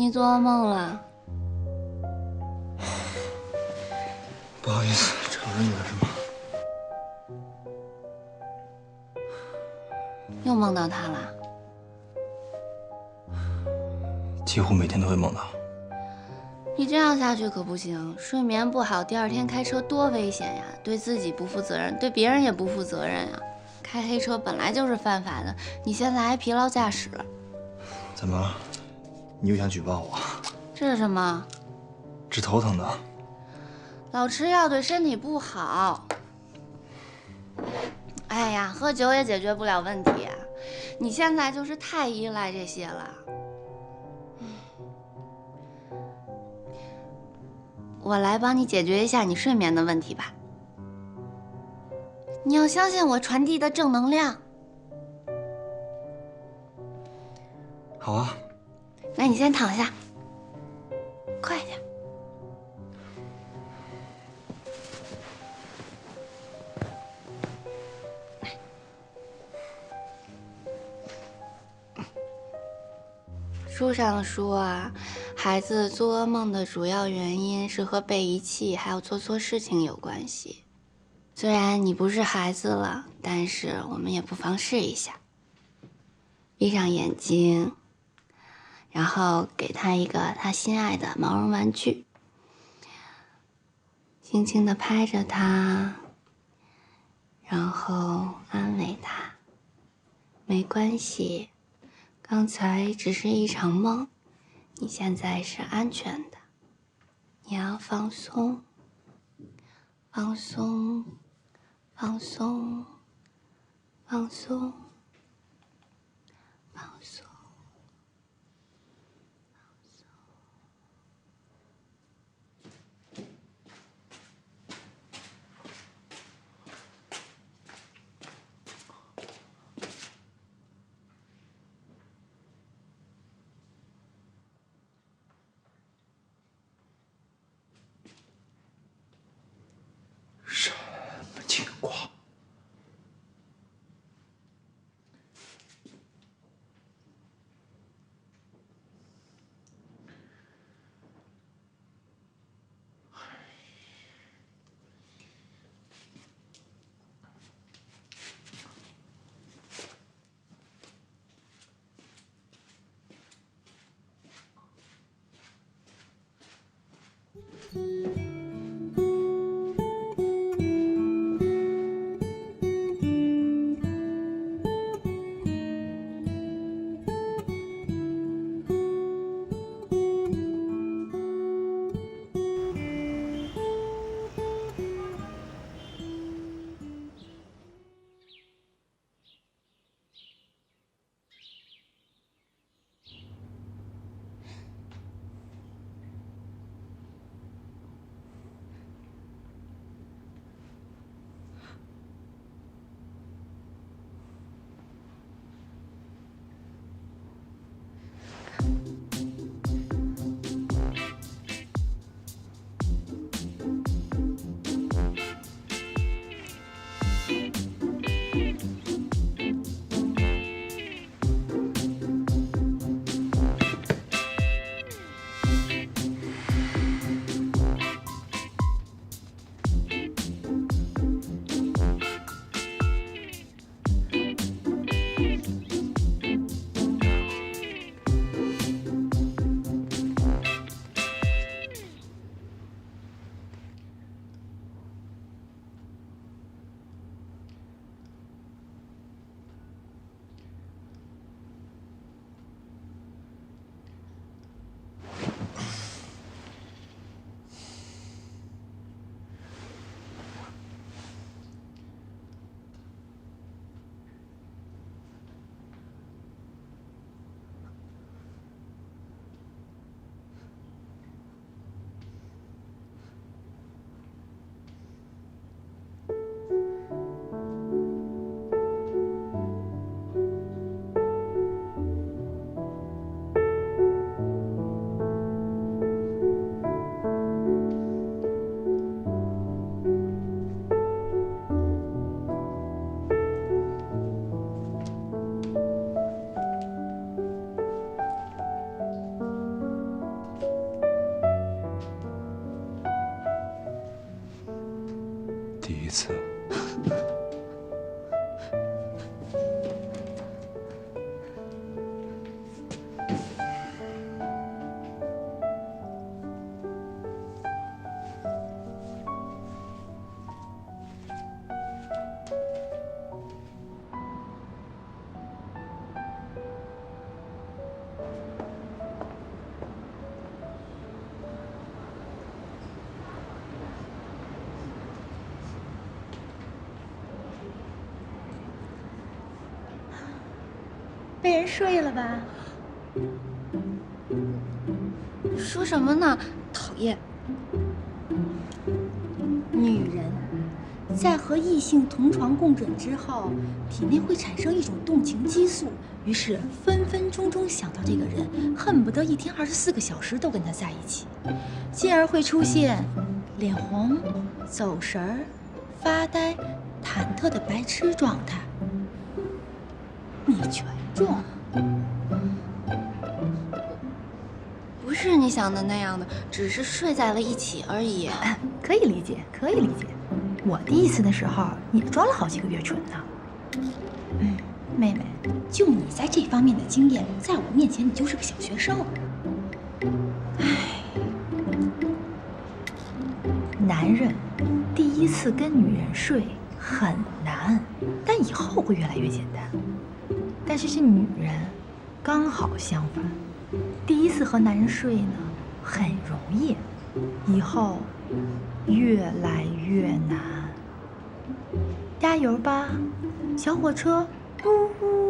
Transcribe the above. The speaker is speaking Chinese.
你做噩梦了？不好意思，吵着你了是吗？又梦到他了？几乎每天都会梦到。你这样下去可不行，睡眠不好，第二天开车多危险呀！对自己不负责任，对别人也不负责任呀。开黑车本来就是犯法的，你现在还疲劳驾驶。怎么，你又想举报我？这是什么？治头疼的。老吃药对身体不好。哎呀，喝酒也解决不了问题。你现在就是太依赖这些了。我来帮你解决一下你睡眠的问题吧。你要相信我传递的正能量。好啊。那你先躺下，快点。书上说啊，孩子做噩梦的主要原因是和被遗弃还有做错事情有关系。虽然你不是孩子了，但是我们也不妨试一下。闭上眼睛，然后给他一个他心爱的毛绒玩具，轻轻地拍着他，然后安慰他，没关系，刚才只是一场梦，你现在是安全的，你要放松，放松，放松，放松，放松。什么情况？次。被人睡了吧？说什么呢？讨厌！女人在和异性同床共枕之后，体内会产生一种动情激素，于是分分钟钟想到这个人，恨不得一天24个小时都跟他在一起，进而会出现脸红、走神儿、发呆、忐忑的白痴状态。你全中。不是你想的那样的，只是睡在了一起而已。可以理解，可以理解。我第一次的时候也装了好几个月蠢呢。妹妹，就你在这方面的经验，在我面前你就是个小学生。男人第一次跟女人睡很难，但以后会越来越简单。但是女人刚好相反，第一次和男人睡呢很容易，以后越来越难。加油吧，小火车！呜呜。